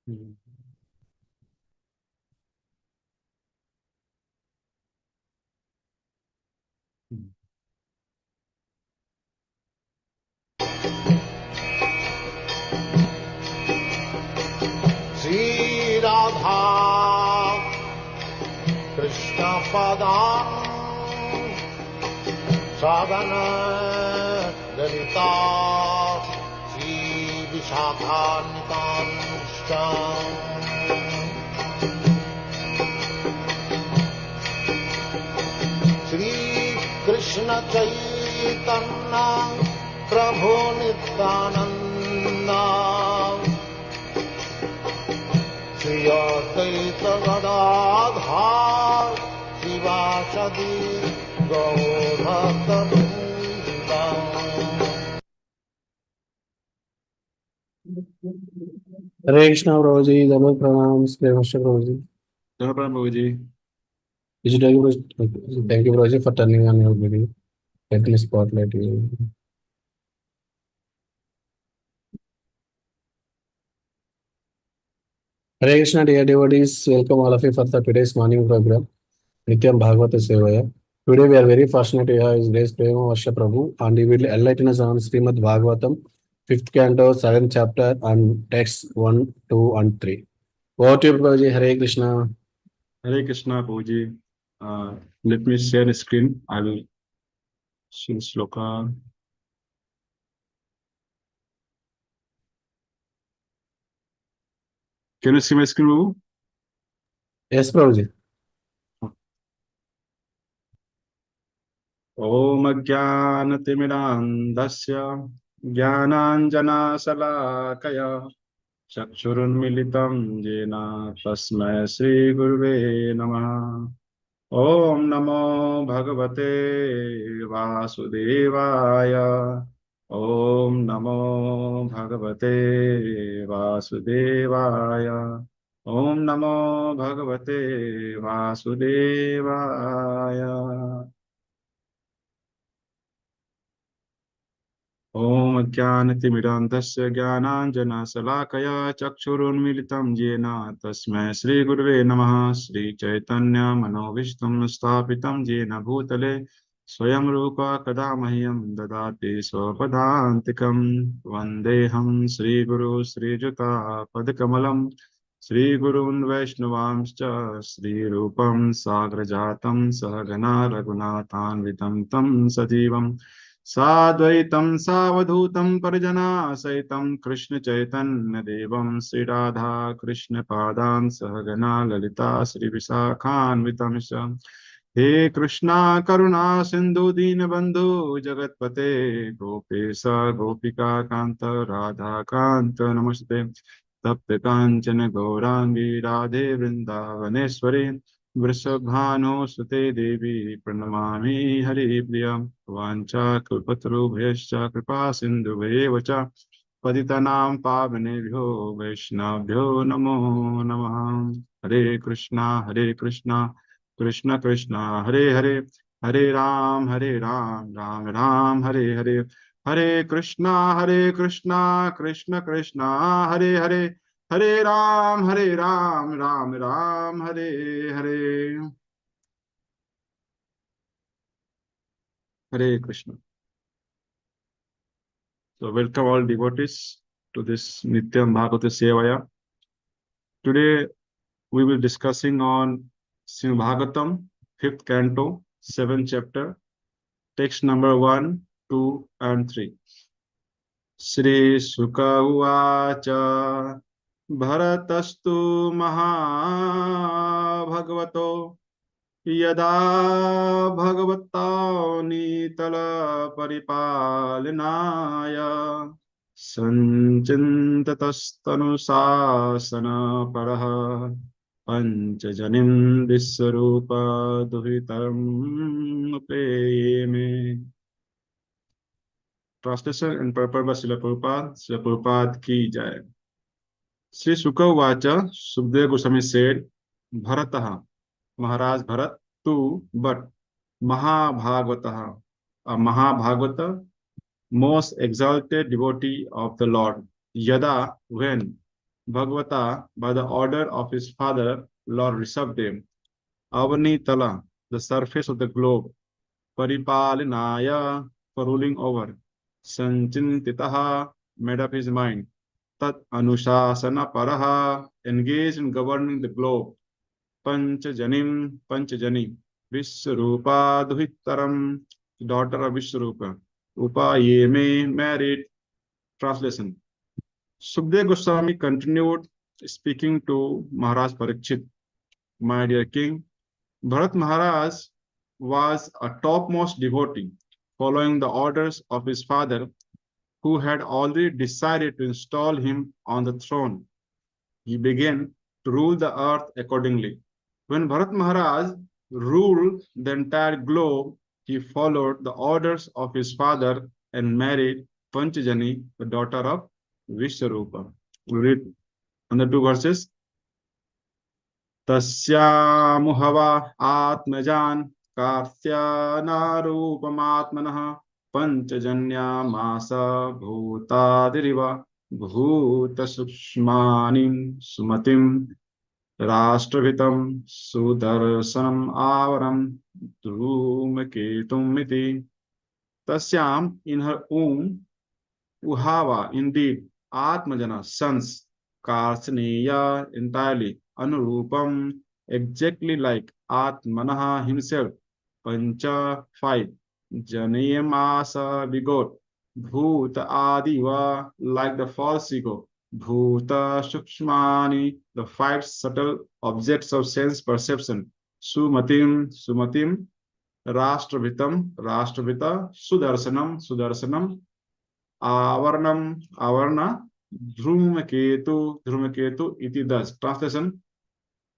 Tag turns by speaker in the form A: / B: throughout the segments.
A: हम्म, हम्म,
B: श्री राधा कृष्ण पदां साधन ललिता श्री विशाखान्वितांश्च श्री कृष्ण चैतन्य प्रभु नित्यानंद श्री अद्वैत गदाधर शिवासदि गौरभक्तवृंद।
A: हरे कृष्णा प्रभु जी, धर्म प्रणाम, प्रेमस्य प्रभु जी।
C: No problem, Prabhuji.
A: Thank you, Prabhu ji, for turning on your video. Let me spotlight you. Hare Krishna, dear devotees, welcome all of you for the today's morning program, Nityam Bhagavata Sevaya. Today we are very fortunate to have His Grace Premavasya Prabhu, and he will enlighten us on Srimad Bhagavatam, 5th canto, 7th chapter, and texts 1, 2, and 3. Over to you, Prabhuji. Hare Krishna.
C: Hare Krishna, Prabhuji. Let me share the screen. I will see sloka. Can you see my screen, Prabhu?
A: Yes, Prabhuji.
C: Om Ajnanatimirandasya Jnananjanasalakaya Chakshurunmilitam Jena Tasmai Shri Guruve Namaha. Om Namo Bhagavate Vasudevaya. Om Namo Bhagavate Vasudevaya. Om Namo Bhagavate Vasudevaya. Om Ajnanatimirandasya Jnananjanasalakaya Chakshurunmilitam Jena Tasmai Shri Gurave Namaha. Shri Chaitanya Manovishtam Sthapitam Jena Bhutale Swayam Rupa Kadamahyam Dadati Swapadantikam Vandeham Shri Guru Shri Juta Padakamalam Shri Gurun Vaishnavamscha Shri Rupam Sagrajatam Sahagana Raghunathan Vitam Tam Sajivam साद्वैतं सावधूतं परिजना सहितं कृष्ण चैतन्य देवं श्री राधा कृष्ण पादान् सहगना ललिता श्री विशाखान्वितं च हे कृष्णा करुणा सिंधु दीनबंधु जगतपते गोपेश गोपिका कांत राधा कांत नमस्ते तप्त कांचन गौरांगी राधे वृंदावनेश्वरी वृषभानुसुते देवी प्रणमामि हरिप्रिया वाञ्छाकल्पतरुभ्यश्च कृपा सिन्धुभ्येव च पतितानां पावनेभ्यो वैष्णवेभ्यो नमो नमः। हरे कृष्णा कृष्ण कृष्ण हरे हरे हरे राम राम राम हरे हरे हरे कृष्णा कृष्ण कृष्ण हरे हरे हरे राम राम राम हरे हरे। हरे Krishna. So welcome all devotees to this Nityam Bhagavata Sevaya. Today we will discussing on Srimad Bhagavatam, 5th canto, 7th chapter, text number 1, 2, and 3. Shri Sukha Uvacha Bharatastu Mahabhagavato यदा भगवतानीतल परिपालनाय सञ्चिन्ततस्तनुशासन परः पञ्चजनिं विश्वरूप दुहितम् प्रेमे। Translation and purpose by Srila Prabhupada की जय। श्री शुक उवाच, Sukhdev Goswami said, भरतः महाराज भरत, तू but Mahabhagavata, a Mahabhagavata, most exalted devotee of the Lord. Yada, when Bhagavata, by the order of his father, Lord Rishabdev, Avanitala, the surface of the globe, Paripalinaya, for ruling over, Sanchintitaha, made up his mind, Tat Anushasana Paraha, engaged in governing the globe, Panchajani, Vishrupa Duhitaram, daughter of Vishrupa, Upa Yeme, married. Translation. Sukdev Goswami continued speaking to Maharaj Parikshit, my dear king. Bharat Maharaj was a topmost devotee, following the orders of his father, who had already decided to install him on the throne. He began to rule the earth accordingly. When Bharat Maharaj ruled the entire globe, he followed the orders of his father and married Panchajani, the daughter of Vishwarupa. We read another two verses. तस्यामुहवा आत्मजान् कार्त्यानारूपमात्मनः पञ्चजन्यामास भूतादिरिव भूतसूक्ष्मानि सुमतिं राष्ट्रभितं सुदर्शनम् आवरं धूमकेतुमिति. Tasyam, in her womb, Uhava, indeed, Atmajana, sons, Karsneya, entirely, Anurupam, exactly like Atmanaha himself, Pancha, five, Janayamasa, begot, Bhuta Adiva, like the false ego, Bhuta Shukshmani, the five subtle objects of sense perception, Sumatim, Rashtravitam, Sudarsanam, Avarna, Dhrumaketu, iti thus. Translation.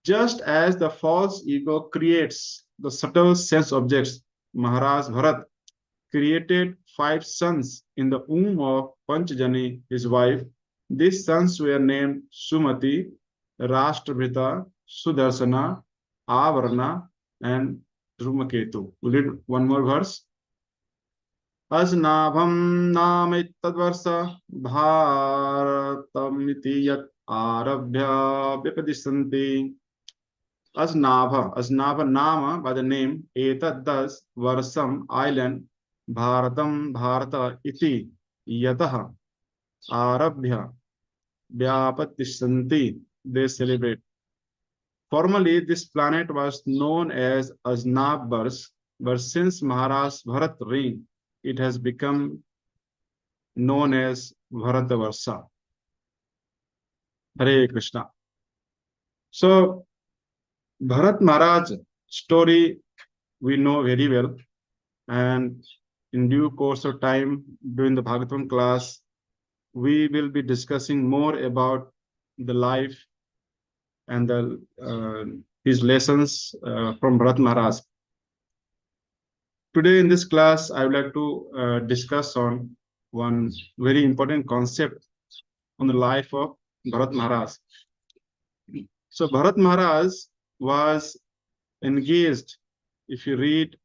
C: Just as the false ego creates the subtle sense objects, Maharaj Bharat created five sons in the womb of Panchajani, his wife. These sons were named Sumati, Rashtrabhita, Sudarsana, Avarna, and Dhrumaketu. We'll read one more verse. Asnabham namitadvarsa bharatamiti yat arabhya vyapadisanti. Asnabha nama by the name, etad thus, varsam island, Bharata iti yataha arabhya vyapatisanti, they celebrate. Formerly, this planet was known as Aznabars, but since Maharaj Bharat reigned, it has become known as Bharatavarsa. Hare Krishna. So, Bharat Maharaj story we know very well, and in due course of time during the Bhagavatam class, we will be discussing more about the life and his lessons from Bharat Maharaj. Today in this class, I would like to discuss on one very important concept on the life of Bharat Maharaj. So Bharat Maharaj was engaged, if you read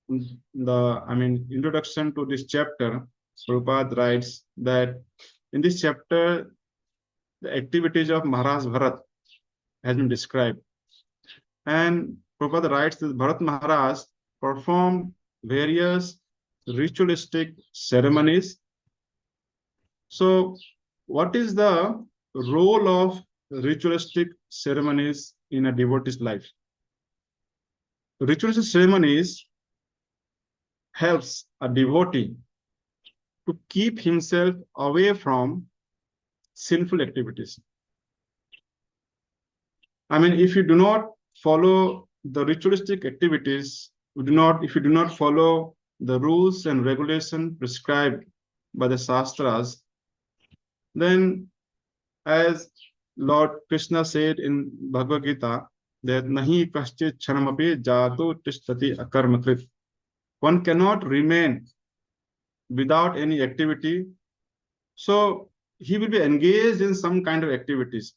C: the introduction to this chapter, Prabhupada writes that in this chapter, the activities of Maharaj Bharat has been described. And Prabhupada writes that Bharat Maharaj performed various ritualistic ceremonies. So, what is the role of ritualistic ceremonies in a devotee's life? Ritualistic ceremonies helps a devotee to keep himself away from sinful activities. If you do not follow the ritualistic activities, if you do not follow the rules and regulations prescribed by the Shastras, then as Lord Krishna said in Bhagavad Gita, that nahi kaschit chanamapi jatu tishtati akarmakrit. One cannot remain without any activity. So he will be engaged in some kind of activities.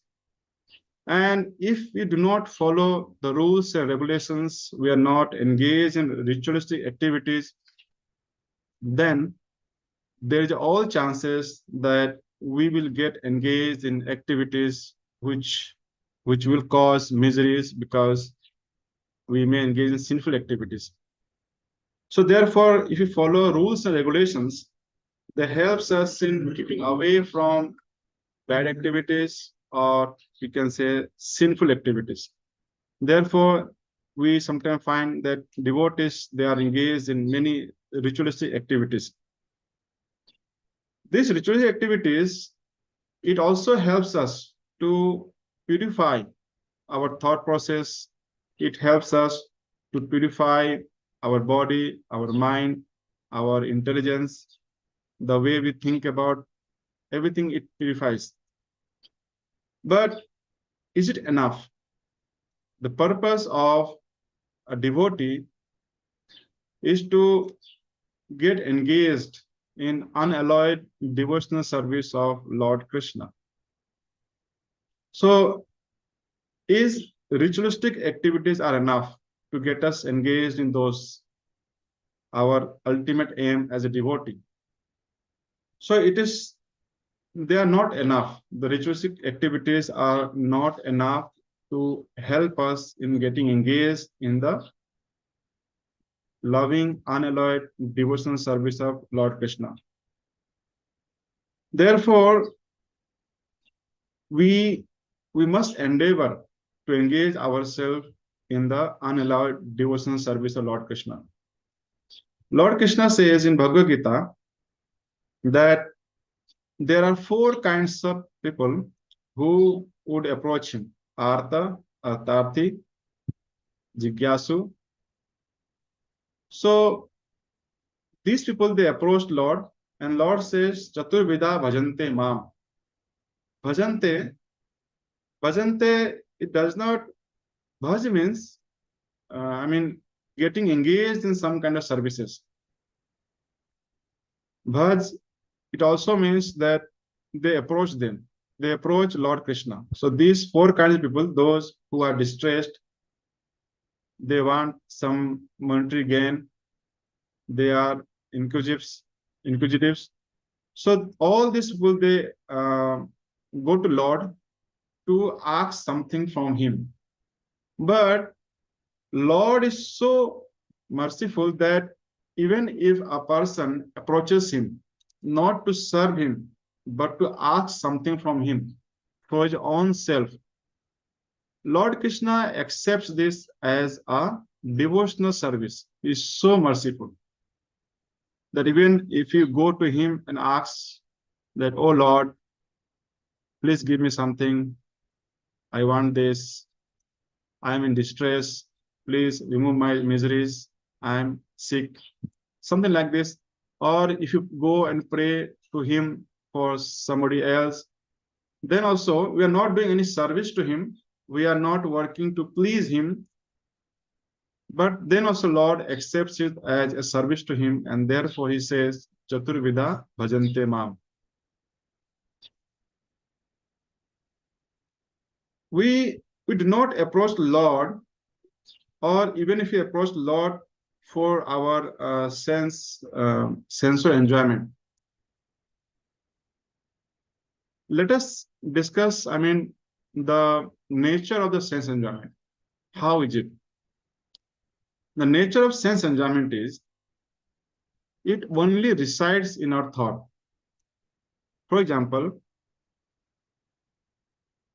C: And if we do not follow the rules and regulations, we are not engaged in ritualistic activities, then there is all chances that we will get engaged in activities which will cause miseries, because we may engage in sinful activities. So therefore, if you follow rules and regulations, that helps us in keeping away from bad activities, or we can say sinful activities. Therefore, we sometimes find that devotees, they are engaged in many ritualistic activities. These ritualistic activities, it also helps us to purify our thought process. It helps us to purify our body, our mind, our intelligence, the way we think about everything, it purifies. But is it enough? The purpose of a devotee is to get engaged in unalloyed devotional service of Lord Krishna. So, is ritualistic activities are enough to get us engaged in those, our ultimate aim as a devotee? So it is, they are not enough. The ritualistic activities are not enough to help us in getting engaged in the loving, unalloyed devotional service of Lord Krishna. Therefore, we must endeavor to engage ourselves in the unalloyed devotional service of Lord Krishna. Lord Krishna says in Bhagavad Gita that there are four kinds of people who would approach him: Artha, Artharthi, Jigyasu. So these people, they approached Lord, and Lord says, Chaturvida bhajante mam. Bhajante, bhajante, it does not, bhaj means, getting engaged in some kind of services. Bhaj, it also means that they approach them. They approach Lord Krishna. So these four kinds of people: those who are distressed, they want some monetary gain, they are inquisitives. So all these people, they go to Lord to ask something from him. But Lord is so merciful that even if a person approaches him not to serve him, but to ask something from him for his own self, Lord Krishna accepts this as a devotional service. He is so merciful that even if you go to him and ask that, oh Lord, please give me something, I want this, I am in distress, please remove my miseries, I am sick, something like this. Or if you go and pray to him for somebody else, then also we are not doing any service to him, we are not working to please him, but then also Lord accepts it as a service to him, and therefore he says, Chaturvida bhajante mam. We do not approach Lord, or even if we approach Lord for our sensual enjoyment. Let us discuss, the nature of the sense enjoyment. How is it? The nature of sense enjoyment is, it only resides in our thought. For example,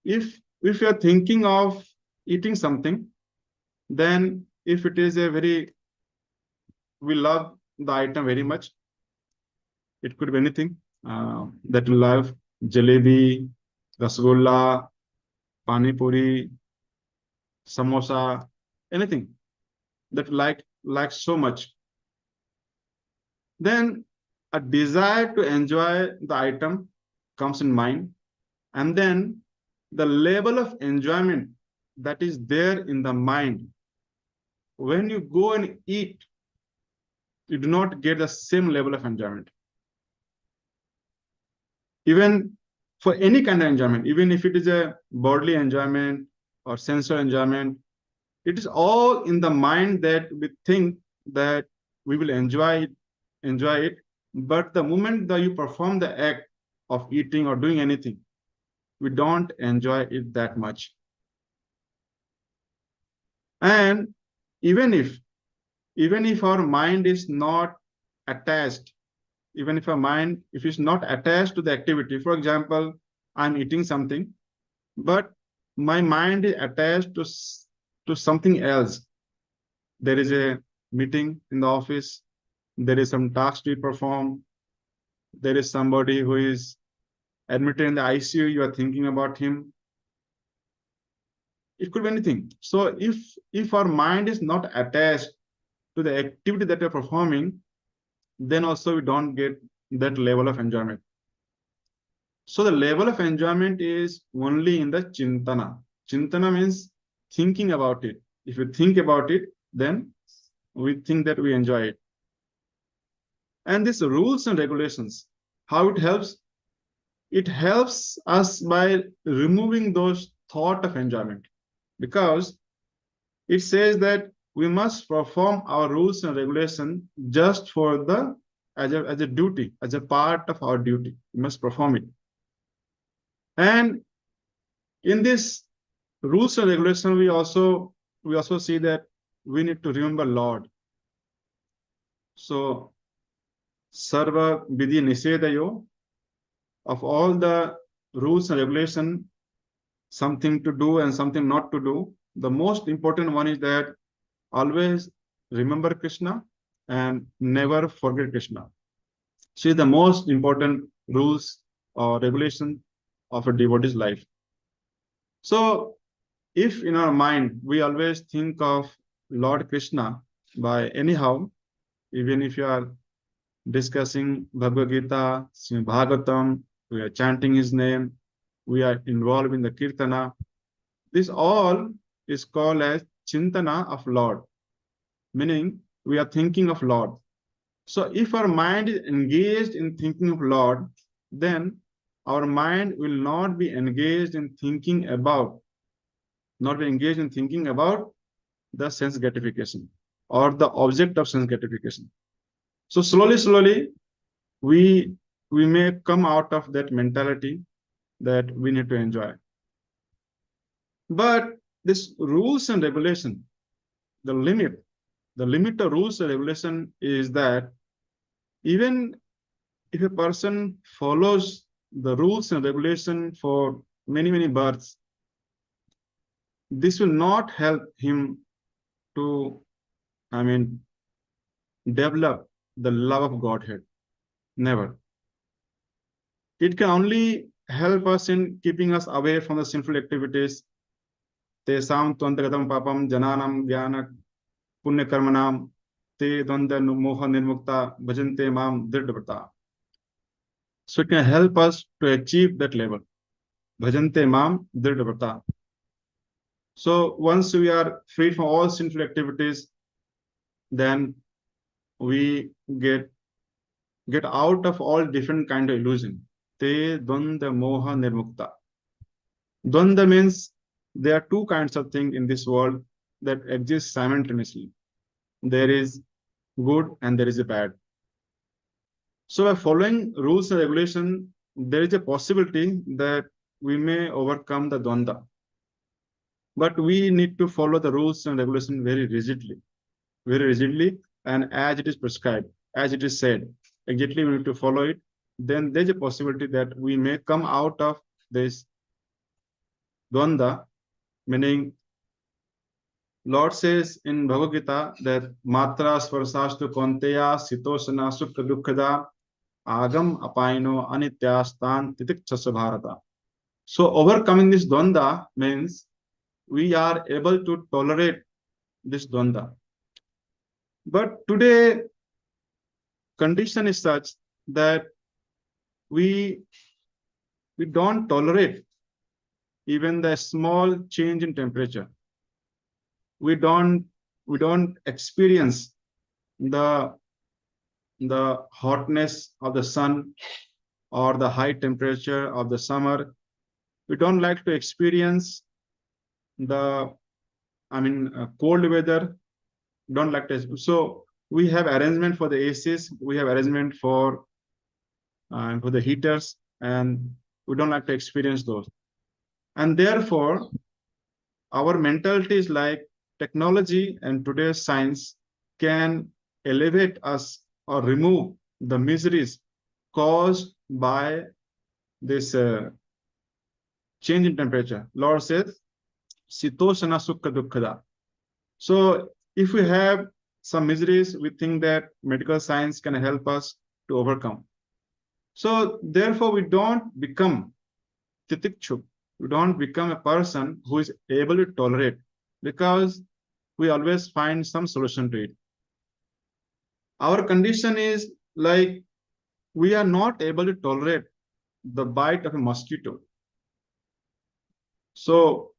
C: if we are thinking of eating something, then if it is we love the item very much, it could be anything that we love: jalebi, rasgulla, pani puri, samosa, anything that we like so much. Then a desire to enjoy the item comes in mind, and then the level of enjoyment that is there in the mind, when you go and eat, you do not get the same level of enjoyment. Even for any kind of enjoyment, even if it is a bodily enjoyment or sensual enjoyment, it is all in the mind that we think that we will enjoy it. But the moment that you perform the act, of eating or doing anything, we don't enjoy it that much. And even if our mind is not attached, even if our mind, if it's not attached to the activity, for example, I'm eating something, but my mind is attached to something else. There is a meeting in the office, there is some task to perform, there is somebody who is admitted in the ICU, you are thinking about him. It could be anything. So if our mind is not attached to the activity that we're performing, then also we don't get that level of enjoyment. So the level of enjoyment is only in the chintana. Chintana means thinking about it. If you think about it, then we think that we enjoy it. And these rules and regulations, how it helps? It helps us by removing those thought of enjoyment, because it says that we must perform our rules and regulation just for the as a duty, as a part of our duty. We must perform it. And in this rules and regulation, we also see that we need to remember Lord. So Sarva Vidhi Nisedayo, of all the rules and regulation, something to do and something not to do, the most important one is that always remember Krishna and never forget Krishna. See the most important rules or regulation of a devotee's life. So if in our mind we always think of Lord Krishna by anyhow, even if you are discussing Bhagavad Gita, Bhagavatam, we are chanting his name, we are involved in the Kirtana, this all is called as Chintana of Lord, meaning we are thinking of Lord. So if our mind is engaged in thinking of Lord, then our mind will not be engaged in thinking about, the sense gratification or the object of sense gratification. So slowly, we may come out of that mentality that we need to enjoy. But this rules and regulation, the limit of rules and regulation is that even if a person follows the rules and regulation for many births, this will not help him to, develop the love of Godhead. Never. It can only help us in keeping us away from the sinful activities. Tesam tvantagatam papam jananam jnana punya karmanam te dvanda moha nirmukta bhajante mam dridvrta. So it can help us to achieve that level. Bhajante mam dridvrta. So once we are free from all sinful activities, then we get out of all different kind of illusion. Te dvanda moha nirmukta. Dvanda means there are two kinds of things in this world that exist simultaneously. There is good and there is a bad. So by following rules and regulation, there is a possibility that we may overcome the dvanda. But we need to follow the rules and regulation very rigidly, and as it is prescribed, as it is said, exactly we need to follow it. Then there's a possibility that we may come out of this dvanda, meaning Lord says in Bhagavad Gita that matra svarsastu konteya sitosana sukha dukkhada agam apaino anityastan titikchasa bharata. So overcoming this dvanda means we are able to tolerate this dvanda. But today condition is such that we don't tolerate even the small change in temperature. We don't experience the hotness of the sun or the high temperature of the summer. We don't like to experience the cold weather. Don't like to. So we have arrangement for the ACs. We have arrangement for the heaters. and we don't like to experience those. And therefore, our mentality is like technology and today's science can elevate us or remove the miseries caused by this change in temperature. Lord says, Sitoshana Sukha Dukkhada. So if we have some miseries, we think that medical science can help us to overcome. So therefore, we don't become titikchuk. We don't become a person who is able to tolerate, because we always find some solution to it. Our condition is like we are not able to tolerate the bite of a mosquito. So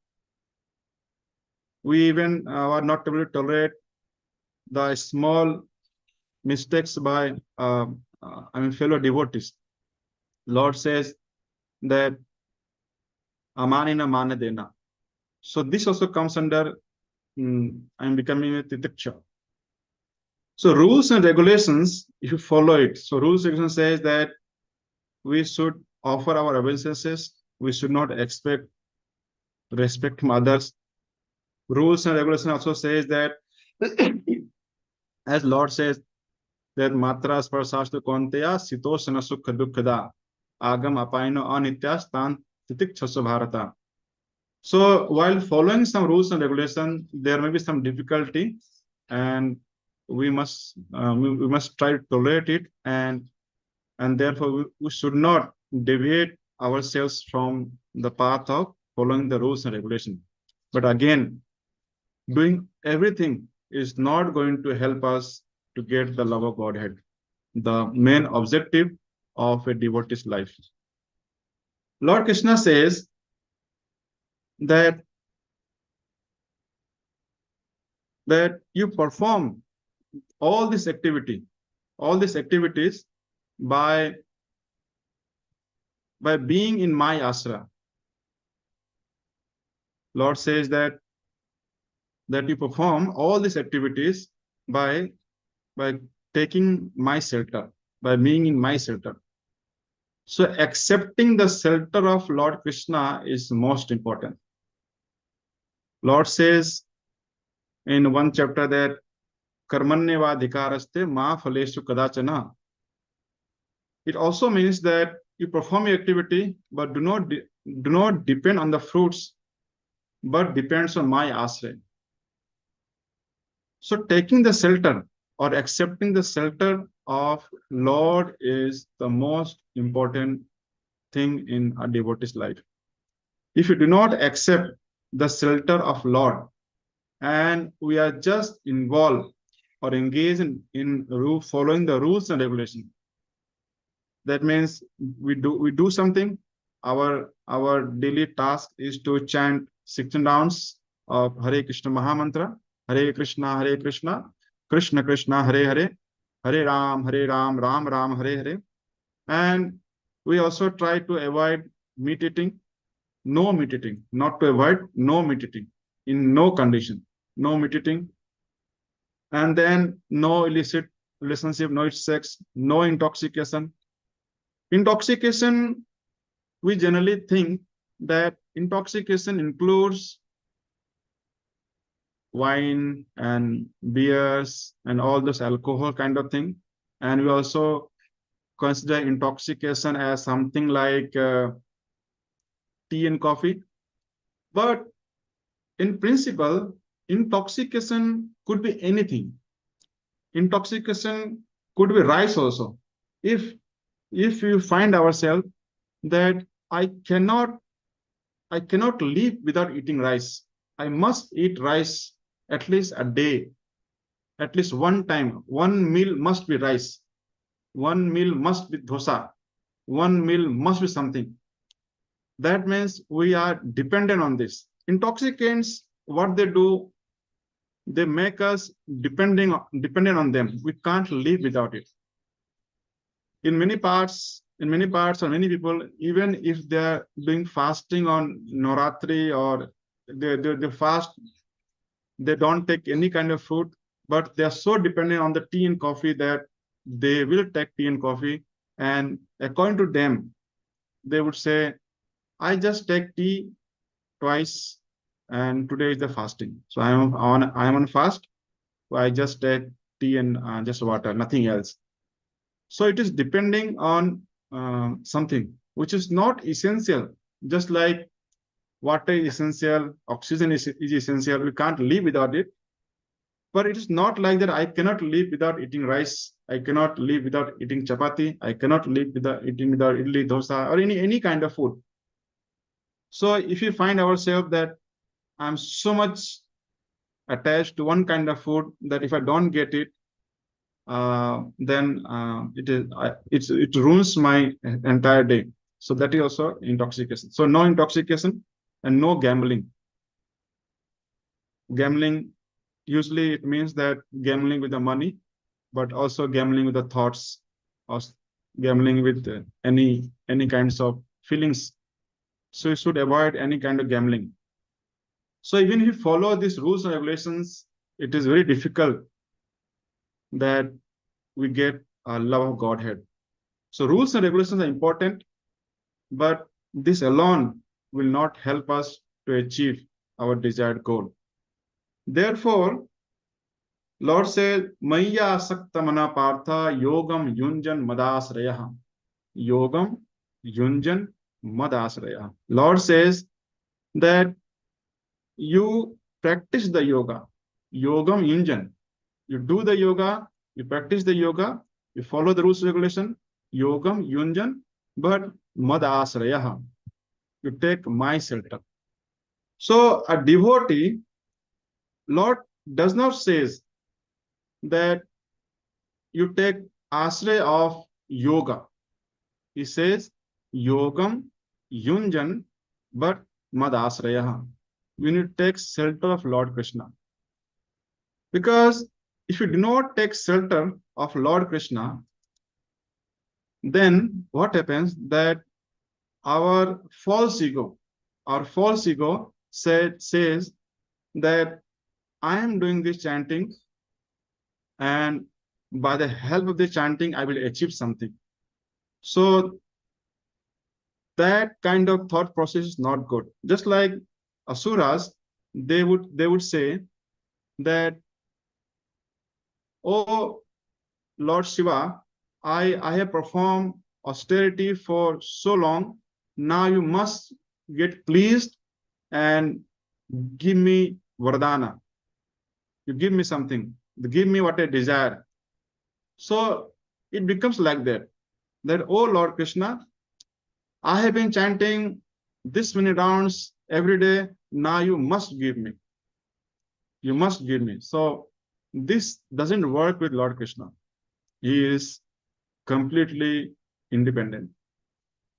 C: we even are not able to tolerate the small mistakes by fellow devotees. Lord says that amanina manadena. So this also comes under I'm becoming a titiksha. So rules and regulations, if you follow it, so rules and regulations says that we should offer our obeisances. We should not expect respect from others. Rules and regulations also says that, as Lord says, that matra sparsastu konteya sitoshana sukha dukkhada agam apaino anitya stan titik chaso bharata. So while following some rules and regulations, there may be some difficulty, and we must try to tolerate it, and therefore we should not deviate ourselves from the path of following the rules and regulations. But again, doing everything is not going to help us to get the love of Godhead, the main objective of a devotee's life. Lord Krishna says that you perform all these activities by being in my ashra. Lord says that you perform all these activities by taking my shelter, by being in my shelter. So accepting the shelter of Lord Krishna is most important. Lord says in one chapter that karmanyeva adhikaraste ma phaleshu kadachana. It also means that you perform your activity, but do not depend on the fruits, but depends on my ashray. So taking the shelter or accepting the shelter of Lord is the most important thing in a devotee's life. If you do not accept the shelter of Lord, and we are just involved or engaged in following the rules and regulations, that means we do something. Our daily task is to chant 16 rounds of Hare Krishna Mahamantra, Hare Krishna, Krishna Krishna, Hare Hare, Hare Ram, Ram Ram, Hare Hare. And we also try to avoid meat eating, no meat eating, not to avoid, no meat eating, in no condition, no meat eating. And then no illicit relationship, no sex, no intoxication. Intoxication, we generally think that intoxication includes wine and beers and all those alcohol kind of thing. And we also consider intoxication as something like tea and coffee. But in principle, intoxication could be anything. Intoxication could be rice also. If you find ourselves that I cannot live without eating rice, I must eat rice at least a day, at least one time. One meal must be rice. One meal must be dosa. One meal must be something. That means we are dependent on this. Intoxicants, what they do, they make us dependent on them. We can't live without it. In many parts, or many people, even if they are doing fasting on Navratri or they fast, they don't take any kind of food, but they are so dependent on the tea and coffee that they will take tea and coffee. And according to them, they would say, I just take tea twice, and today is the fasting. So I am on fast. So I just take tea and just water, nothing else. So it is depending on something which is not essential. Just like water is essential, oxygen is essential. We can't live without it. But it is not like that. I cannot live without eating rice. I cannot live without eating chapati. I cannot live without idli, dosa, or any kind of food. So if you find ourselves that I'm so much attached to one kind of food that if I don't get it, then it ruins my entire day. So that is also intoxication. So no intoxication and no gambling. Gambling, usually it means that gambling with the money, but also gambling with the thoughts, or gambling with any kinds of feelings. So you should avoid any kind of gambling. So even if you follow these rules and regulations, it is very difficult that we get a love of Godhead. So rules and regulations are important, but this alone will not help us to achieve our desired goal. Therefore, Lord said, Maya Saktamana Partha Yogam Yunjan Madasrayaha. Yogam Yunjan Madasrayaha. Lord says that you practice the yoga. Yogam Yunjan. You do the yoga, you practice the yoga, you follow the rules regulation, Yogam Yunjan, but Madasrayaha. You take my shelter. So a devotee, Lord does not say that you take asray of yoga. He says yogam yunjan, but madasrayaha. We need to take shelter of Lord Krishna. Because if you do not take shelter of Lord Krishna, then what happens that our false ego, says that I am doing this chanting, and by the help of the chanting, I will achieve something. So that kind of thought process is not good. Just like asuras, they would say that, oh Lord Shiva, I have performed austerity for so long. Now you must get pleased and give me vardhana. You give me something. Give me what I desire. So it becomes like that. That, oh Lord Krishna, I have been chanting this many rounds every day. Now you must give me. You must give me. So this doesn't work with Lord Krishna. He is completely independent.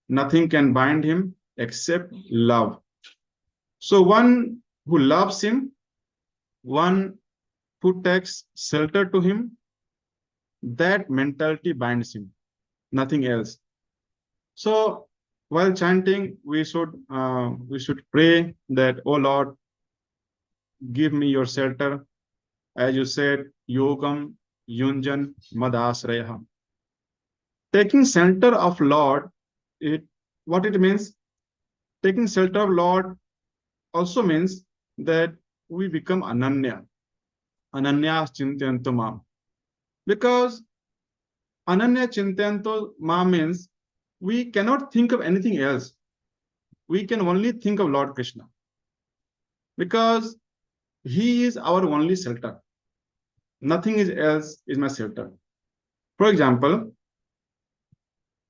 C: Nothing can bind him except love. So one who loves him, one who takes shelter to him, that mentality binds him, nothing else. So while chanting, we should pray that, oh Lord, give me your shelter. As you said, yogam yunjan madasraya. Taking shelter of Lord, it what it means? Taking shelter of Lord also means that we become ananya. Ananya chintyanto mam. Because ananya chintyanto mam means we cannot think of anything else. We can only think of Lord Krishna. Because he is our only shelter. Nothing else is my shelter. For example,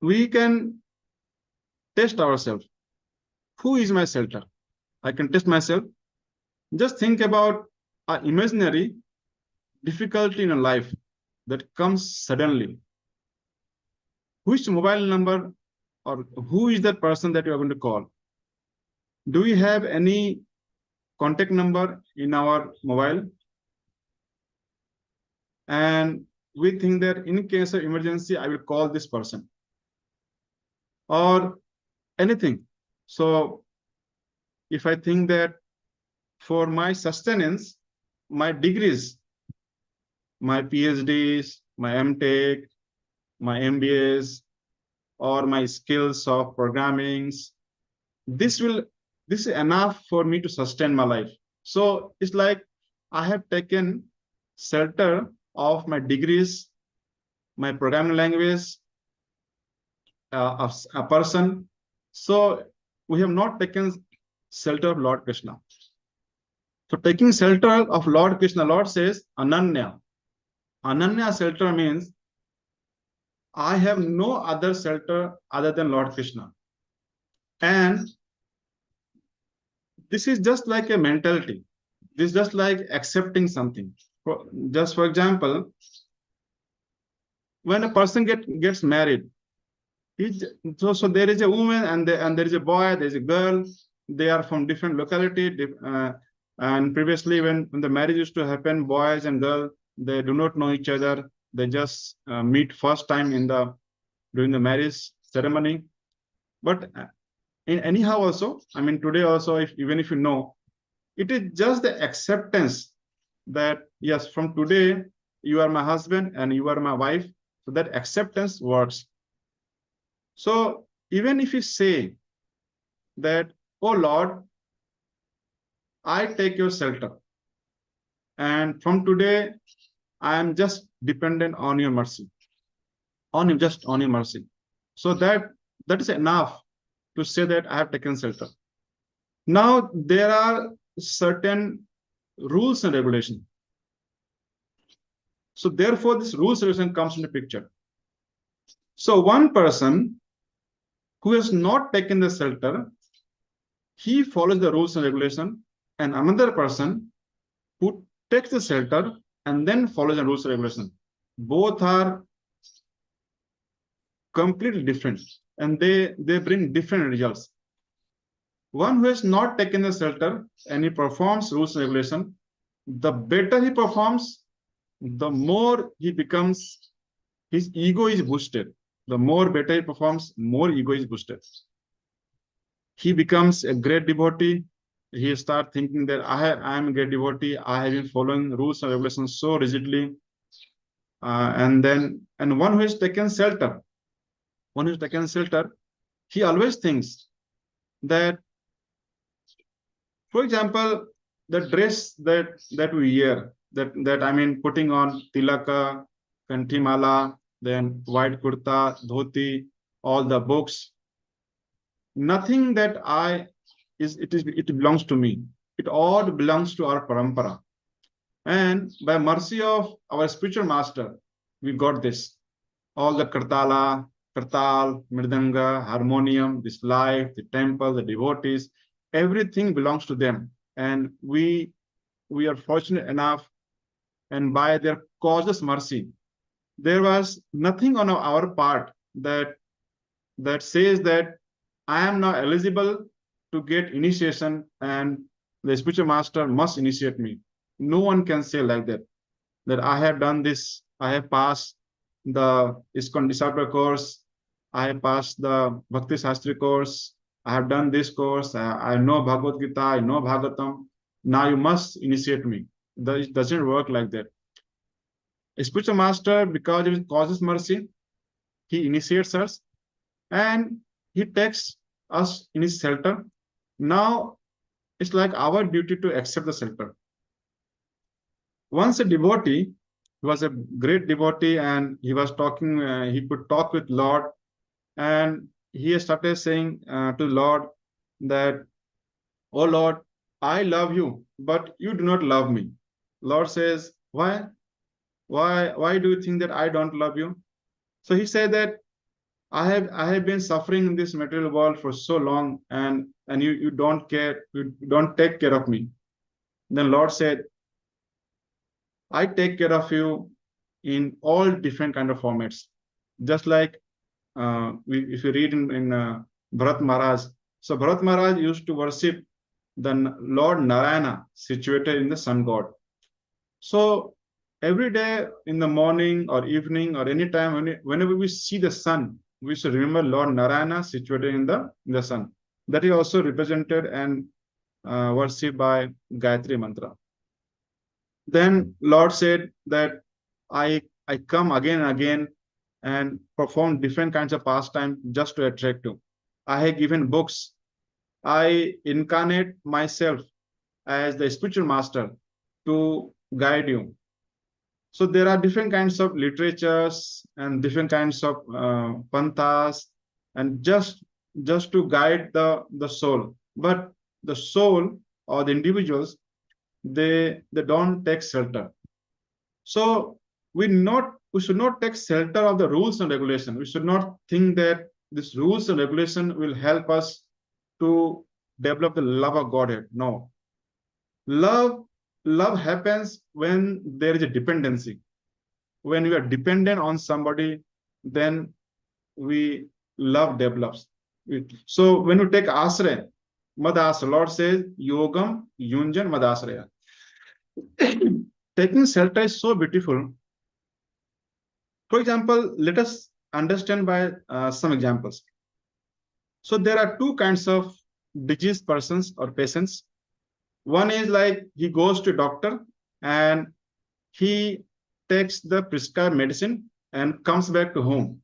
C: we can test ourselves. Who is my shelter? I can test myself. Just think about an imaginary difficulty in a life that comes suddenly. Which mobile number or who is that person that you are going to call? Do we have any contact number in our mobile? And we think that in case of emergency, I will call this person or anything. So if I think that for my sustenance, my degrees, my PhDs, my MTech, my MBAs, or my skills of programming. This is enough for me to sustain my life. So it's like I have taken shelter of my degrees, my programming language, of a person. So we have not taken shelter of Lord Krishna. So taking shelter of Lord Krishna, Lord says Ananya. Ananya shelter means I have no other shelter other than Lord Krishna. And this is just like a mentality. This is just like accepting something. Just for example, when a person gets married, so there is a woman and there is a boy, there is a girl. They are from different locality. And previously, when the marriage used to happen, boys and girls, they do not know each other. They just meet first time during the marriage ceremony. But anyhow also, I mean today also, even if you know, it is just the acceptance that yes, from today you are my husband and you are my wife. So that acceptance works. So even if you say that, oh Lord, I take your shelter, and from today I am just dependent on your mercy, on your mercy. So that is enough to say that I have taken shelter. Now there are certain rules and regulations. So therefore, this rules and regulation comes into picture. So one person who has not taken the shelter, he follows the rules and regulation, and another person who takes the shelter and then follows the rules and regulation. Both are completely different, and they bring different results. One who has not taken the shelter and he performs rules and regulation, the better he performs, the more he becomes, his ego is boosted. The more better he performs, more ego is boosted. He becomes a great devotee. He starts thinking that I am a great devotee. I have been following rules and regulations so rigidly. And one who has taken shelter, he always thinks that, for example, the dress that we wear, that I mean, putting on tilaka, kantimala, then white kurta, dhoti, all the books, nothing that it belongs to me. It all belongs to our parampara. And by mercy of our spiritual master, we got this. All the kartal, mridanga, harmonium, this life, the temple, the devotees, everything belongs to them. And we are fortunate enough, and by their causeless mercy, there was nothing on our part that says that I am now eligible to get initiation and the spiritual master must initiate me. No one can say like that I have done this, I have passed the ISKCON disciple course, I have passed the Bhakti Shastri course, I have done this course, I know Bhagavad Gita, I know Bhagavatam, now you must initiate me. It doesn't work like that. A spiritual master, because of his causes mercy, he initiates us and he takes us in his shelter. Now it's like our duty to accept the shelter. Once a devotee, he was a great devotee, and he was talking, he could talk with Lord, and he started saying to Lord that, oh Lord, I love you, but you do not love me. Lord says, why? Why do you think that I don't love you? So he said that I have been suffering in this material world for so long, and you don't care, you don't take care of me. Then Lord said, I take care of you in all different kind of formats. Just like if you read in Bharat Maharaj, so Bharat Maharaj used to worship the Lord Narayana situated in the sun god. So every day in the morning or evening or any time, whenever we see the sun, we should remember Lord Narayana situated in the sun. That is also represented and worshipped by Gayatri Mantra. Then Lord said that I come again and again and perform different kinds of pastime just to attract you. I have given books. I incarnate myself as the spiritual master to guide you. So there are different kinds of literatures and different kinds of panthas, and just to guide the soul. But the soul or the individuals, they don't take shelter. So we should not take shelter of the rules and regulation. We should not think that these rules and regulation will help us to develop the love of Godhead. No, love love happens when there is a dependency. When we are dependent on somebody, then we love develops. So when we take ashraya, madasraya, Lord says yogam yunjan madasraya. Taking shelter is so beautiful. For example, let us understand by some examples. So there are two kinds of diseased persons or patients. One is like he goes to doctor and he takes the prescribed medicine and comes back to home.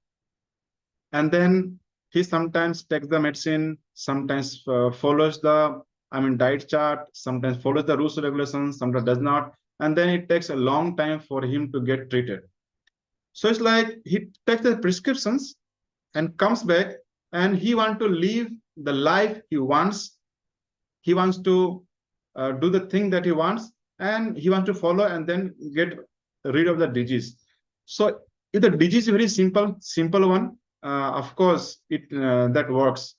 C: And then he sometimes takes the medicine, sometimes follows the, diet chart, sometimes follows the rules and regulations, sometimes does not. And then it takes a long time for him to get treated. So it's like he takes the prescriptions and comes back and he wants to live the life he wants. He wants to do the thing that he wants, and he wants to follow and then get rid of the disease. So if the disease is very simple one, of course it that works.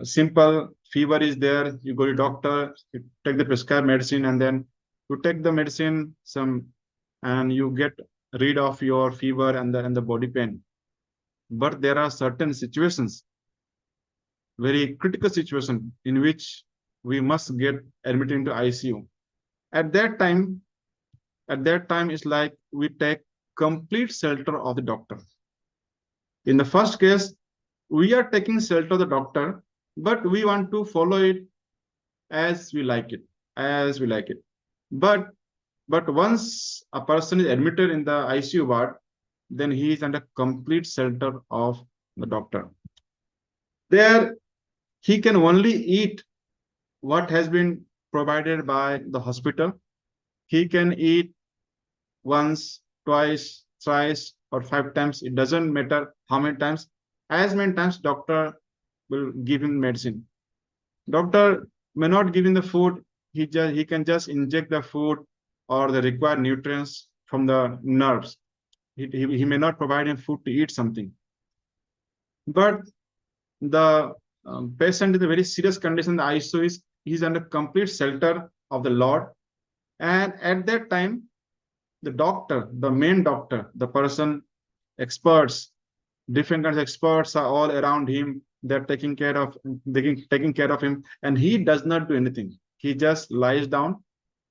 C: Simple fever is there, you go to doctor, you take the prescribed medicine, and then you take the medicine and you get rid of your fever and the body pain. But there are certain situations, very critical situation, in which we must get admitted into ICU. At that time, it's like we take complete shelter of the doctor. In the first case, we are taking shelter of the doctor, but we want to follow it as we like it, But once a person is admitted in the ICU ward, then he is under complete shelter of the doctor. There, he can only eat what has been provided by the hospital. He can eat once, twice, thrice, or 5 times. It doesn't matter how many times. As many times doctor will give him medicine. Doctor may not give him the food. He can just inject the food or the required nutrients from the nerves. He may not provide him food to eat something. But the patient in a very serious condition, the ICU is under complete shelter of the Lord. And at that time, the doctor, the main doctor, the person, experts, different kinds of experts are all around him. They're taking care of him, and he does not do anything. He just lies down,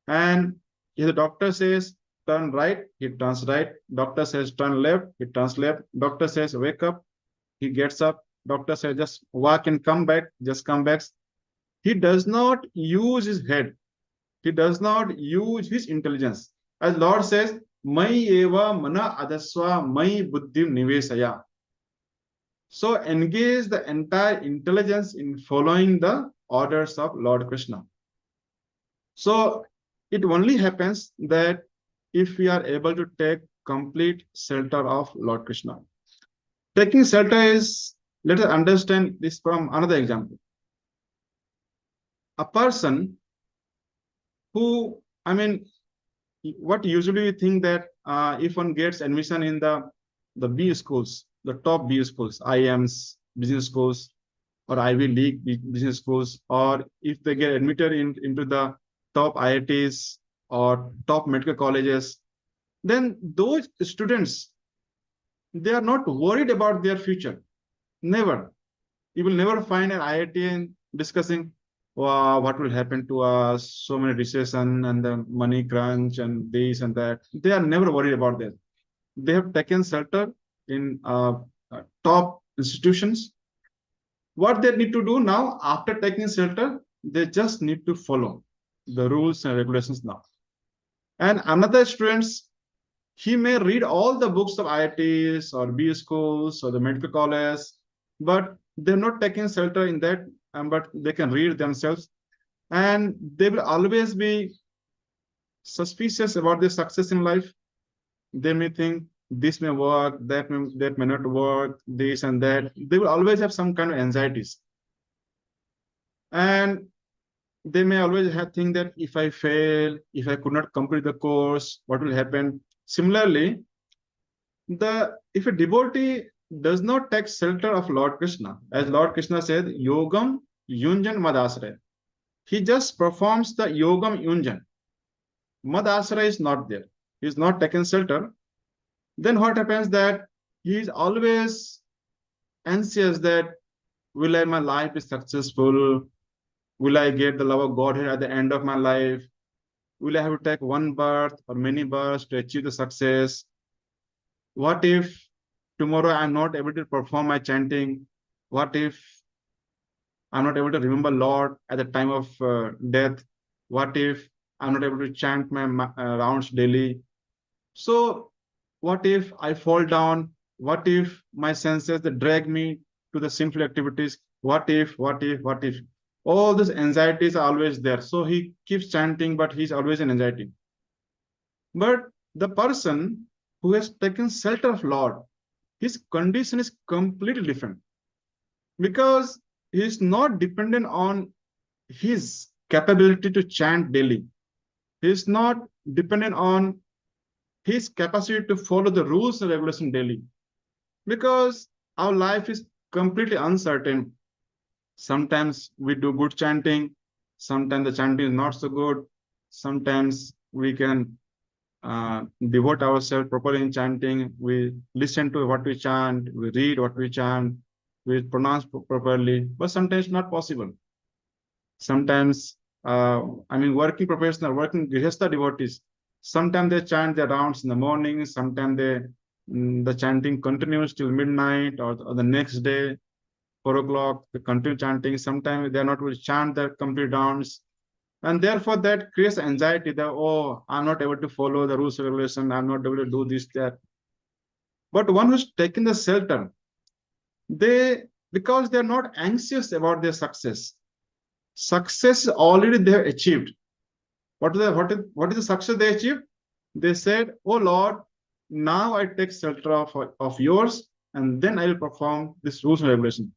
C: and if the doctor says turn right, he turns right. Doctor says turn left, he turns left. Doctor says wake up, he gets up. Doctor says just walk and come back, just come back. He does not use his head. He does not use his intelligence. As Lord says, Mai eva mana adaswa mai buddhim nivesaya. So engage the entire intelligence in following the orders of Lord Krishna. So it only happens that if we are able to take complete shelter of Lord Krishna. Taking shelter is, let us understand this from another example. A person who, what usually we think that if one gets admission in the B schools, the top B schools, IIMs, business schools, or Ivy League business schools, or if they get admitted into the top IITs or top medical colleges, then those students, they are not worried about their future. Never. You will never find an IIT discussing what will happen to us, so many recession and the money crunch and this and that. They are never worried about that. They have taken shelter in top institutions. What they need to do now, after taking shelter, they just need to follow the rules and regulations now. And another students, He may read all the books of IITs or B schools or the medical college, but they're not taking shelter in that, but they can read themselves, and they will always be suspicious about their success in life. They may think this may work, that may not work, this and that. They will always have some kind of anxieties, and they may always have think that if I fail, if I could not complete the course, what will happen? Similarly, the if a devotee does not take shelter of Lord Krishna, as Lord Krishna said, Yogam Yunjan Madasraya. He just performs the Yogam Yunjan. Madasraya is not there. He is not taken shelter. Then what happens that he is always anxious that will my life be successful? Will I get the love of Godhead at the end of my life? Will I have to take one birth or many births to achieve the success? What if tomorrow I'm not able to perform my chanting? What if I'm not able to remember Lord at the time of death? What if I'm not able to chant my rounds daily? So, what if I fall down? What if my senses that drag me to the sinful activities? What if, what if, what if? All these anxieties are always there. So he keeps chanting, but he's always in anxiety. But the person who has taken shelter of Lord, his condition is completely different because he is not dependent on his capability to chant daily. He is not dependent on his capacity to follow the rules and regulation daily because our life is completely uncertain. Sometimes we do good chanting, sometimes the chanting is not so good, sometimes we can devote ourselves properly in chanting, we listen to what we chant, we read what we chant, we pronounce properly, but sometimes not possible. Sometimes, working professional, working grihastha devotees, sometimes they chant their rounds in the morning, sometimes the chanting continues till midnight or the next day, 4 o'clock, they continue chanting. Sometimes they are not able to chant their complete rounds. And therefore, that creates anxiety that, oh, I'm not able to follow the rules and regulation, I'm not able to do this, that. But one who's taken the shelter, because they're not anxious about their success, success already they have achieved. What is the success they achieved? They said, oh Lord, now I take shelter of yours, and then I will perform this rules and regulation.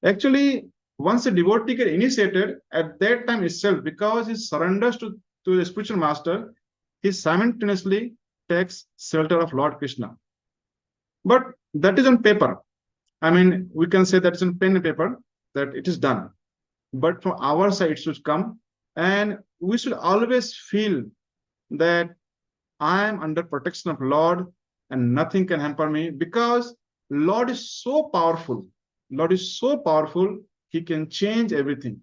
C: Actually, once a devotee get initiated, at that time itself, because he surrenders to the spiritual master, he simultaneously takes shelter of Lord Krishna. But that is on paper. We can say that it's on pen and paper that it is done. But from our side, it should come, and we should always feel that I am under protection of Lord and nothing can hamper me because Lord is so powerful. Lord is so powerful, he can change everything.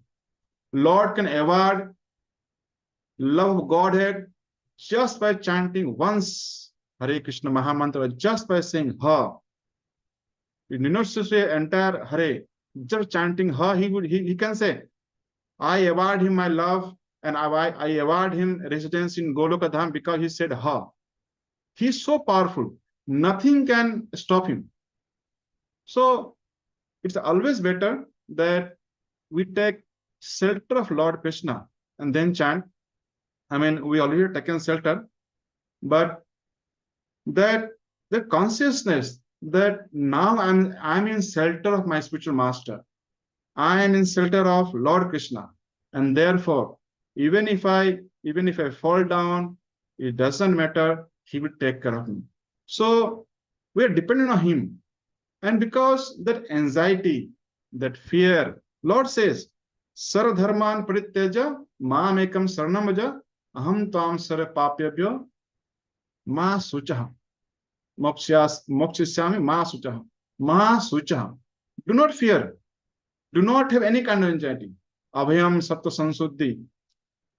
C: Lord can award love of Godhead just by chanting once Hare Krishna Mahamantra, just by saying Ha. You need not to say entire Hare. Just chanting Ha, he can say, I award him my love and I award him residence in Goloka Dham because he said Ha. He's so powerful. Nothing can stop him. So it's always better that we take shelter of Lord Krishna and then chant. We already taken shelter, but that the consciousness that now I'm in shelter of my spiritual master. I am in shelter of Lord Krishna. And therefore, even if I fall down, it doesn't matter, he will take care of me. So we are dependent on him. And because that anxiety, that fear, Lord says, Sarvadharman parityaja mam ekam saranam vaja aham tvam sarva papyabhyo ma suchah mokshisyami ma suchah ma suchah. Do not fear. Do not have any kind of anxiety. Abhayam sattva sansuddhi.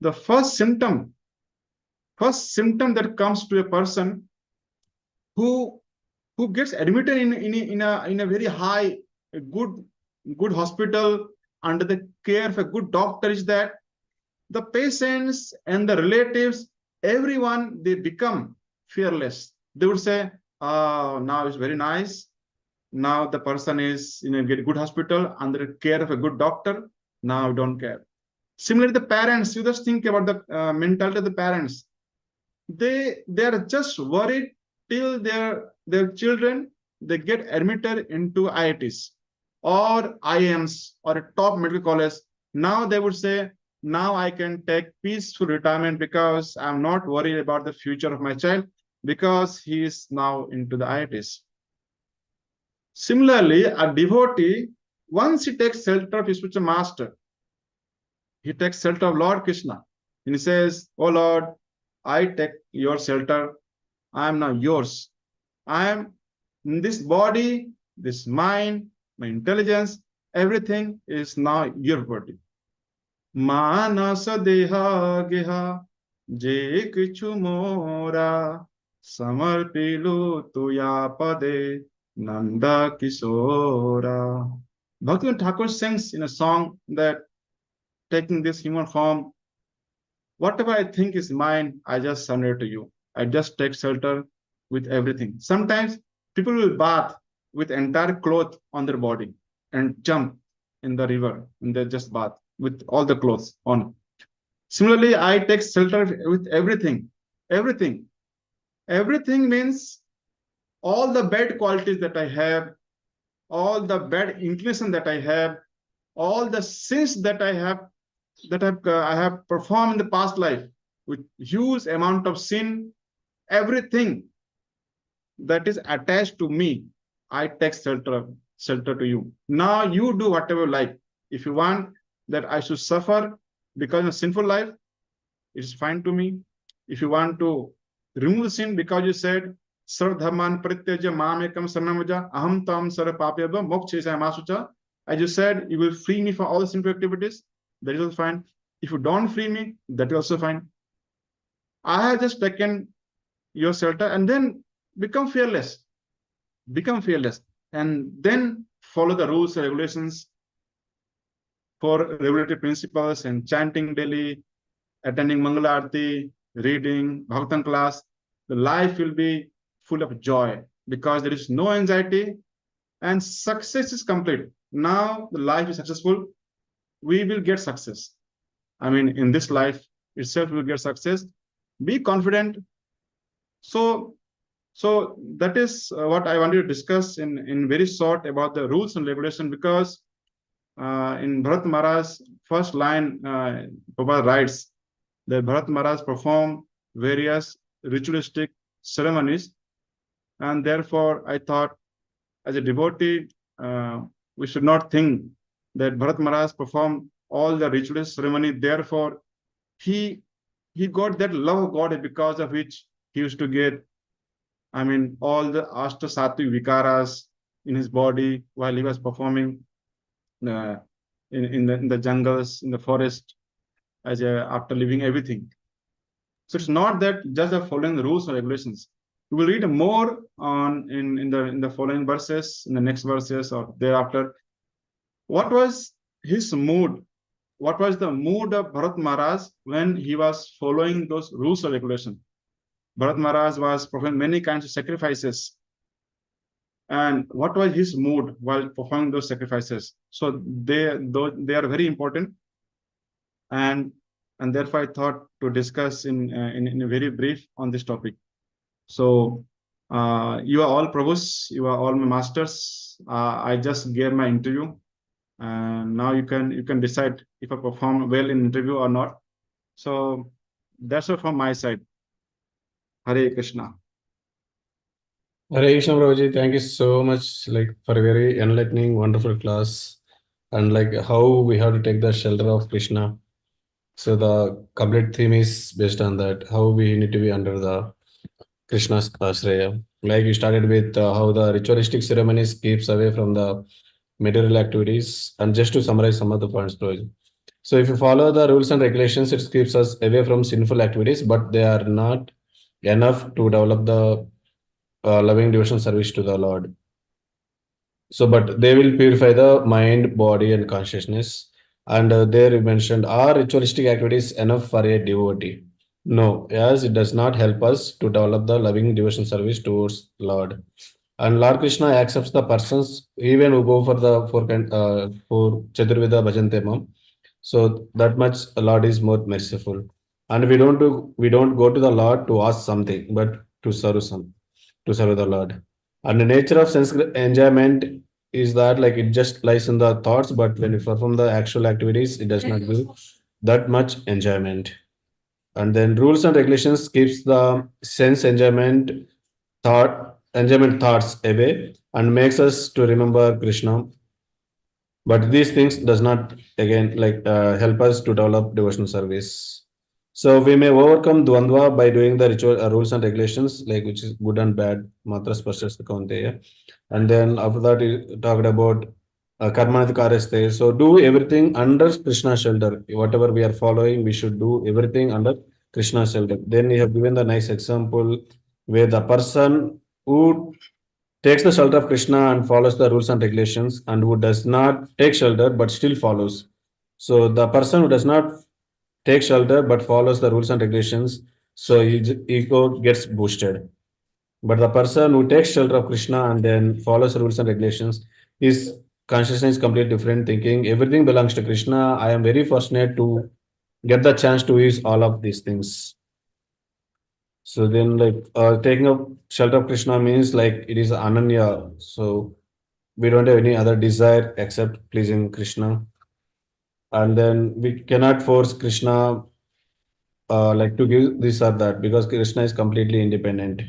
C: The first symptom that comes to a person who gets admitted in a very high, a good hospital under the care of a good doctor is that the patients and the relatives, everyone, they become fearless. They would say, now it's very nice. Now the person is in a good hospital under care of a good doctor. Now don't care. Similarly, the parents, you just think about the mentality of the parents. They are just worried till their children they get admitted into IITs or IIMs or a top medical college. Now they would say, now I can take peaceful retirement because I'm not worried about the future of my child because he is now into the IITs. Similarly, a devotee, once he takes shelter of his spiritual master, he takes shelter of Lord Krishna. And he says, oh Lord, I take your shelter. I am now yours. I am in this body, this mind, my intelligence, everything is now your property. Manas deha geha je kichu mora samarpilu tuya pade Nanda Kishora. Bhaktivinoda Thakur sings in a song that taking this human form, whatever I think is mine, I just surrender to you. I just take shelter with everything. Sometimes people will bath with entire cloth on their body and jump in the river and they just bath with all the clothes on. Similarly, I take shelter with everything. Everything. Everything means all the bad qualities that I have, all the bad inclination that I have, all the sins that I have performed in the past life with huge amount of sin, everything that is attached to me, I take shelter to you. Now you do whatever you like. If you want that I should suffer because of sinful life, it is fine to me. If you want to remove sin because you said Sarv Dharman Prityaja Mamekam Sarnamaja Aham Tam Sarva Papyabha Moksha Masucha. As you said, you will free me from all the sinful activities. That is also fine. If you don't free me, that is also fine. I have just taken your shelter and then become fearless. Become fearless. And then follow the rules and regulations for regulatory principles and chanting daily, attending Mangala Arti, reading, Bhagavatam class. The life will be full of joy because there is no anxiety and success is complete. Now the life is successful. We will get success. I mean, in this life itself, we will get success. Be confident. So, so that is what I wanted to discuss in very short about the rules and regulation because in Bharat Maharaj's first line, Prabhupada writes that Bharat Maharaj performed various ritualistic ceremonies, and therefore I thought, as a devotee, we should not think that Bharat Maharaj performed all the ritualist ceremony. Therefore, he he got that love of God because of which he used to get, I mean, all the Ashta Sattvic Vikaras in his body while he was performing uh, in the jungles, in the forest, after leaving everything. So it's not that just following the rules or regulations. We will read more on in the following verses, in the next verses or thereafter. What was his mood? What was the mood of Bharat Maharaj when he was following those rules or regulations? Bharat Maharaj was performing many kinds of sacrifices. And what was his mood while performing those sacrifices? So they are very important, and therefore I thought to discuss in a very brief on this topic. So you are all Prabhus, you are all my masters. I just gave my interview, and now you can decide if I perform well in interview or not. So that's all from my side. Hare Krishna.
A: Hare Krishna, Prabhuji. Thank you so much, for a very enlightening, wonderful class, and how we have to take the shelter of Krishna. So the complete theme is based on that, how we need to be under the Krishna's Ashraya. Like you started with how the ritualistic ceremonies keeps away from the material activities, and just to summarize some of the points, Prabhuji. So if you follow the rules and regulations, it keeps us away from sinful activities, but they are not enough to develop the loving devotional service to the Lord. So, but they will purify the mind, body, and consciousness. And there you mentioned, are ritualistic activities enough for a devotee? No, as it does not help us to develop the loving devotion service towards Lord. And Lord Krishna accepts the persons even who go for the for Chaturveda Bhajantemam. So that much Lord is more merciful. And we don't go to the Lord to ask something, but to serve the Lord. And the nature of sense enjoyment is that like it just lies in the thoughts, but when you perform the actual activities, it does not give that much enjoyment. And then rules and regulations keeps the sense enjoyment thoughts away and makes us to remember Krishna, but these things does not again help us to develop devotional service. So we may overcome dvandva by doing the ritual rules and regulations, like which is good and bad, mantras prashas kaunteya. And then after that we talked about karmanadhikareste. So do everything under Krishna shelter. Whatever we are following, we should do everything under Krishna shelter. Then we have given the nice example where the person who takes the shelter of Krishna and follows the rules and regulations, and who does not take shelter but still follows. So the person who does not take shelter but follows the rules and regulations, so his ego gets boosted. But the person who takes shelter of Krishna and then follows rules and regulations, his consciousness is completely different, thinking everything belongs to Krishna. I am very fortunate to get the chance to use all of these things. So then, taking up shelter of Krishna means like it is Ananya. So we don't have any other desire except pleasing Krishna. And then we cannot force Krishna to give this or that because Krishna is completely independent.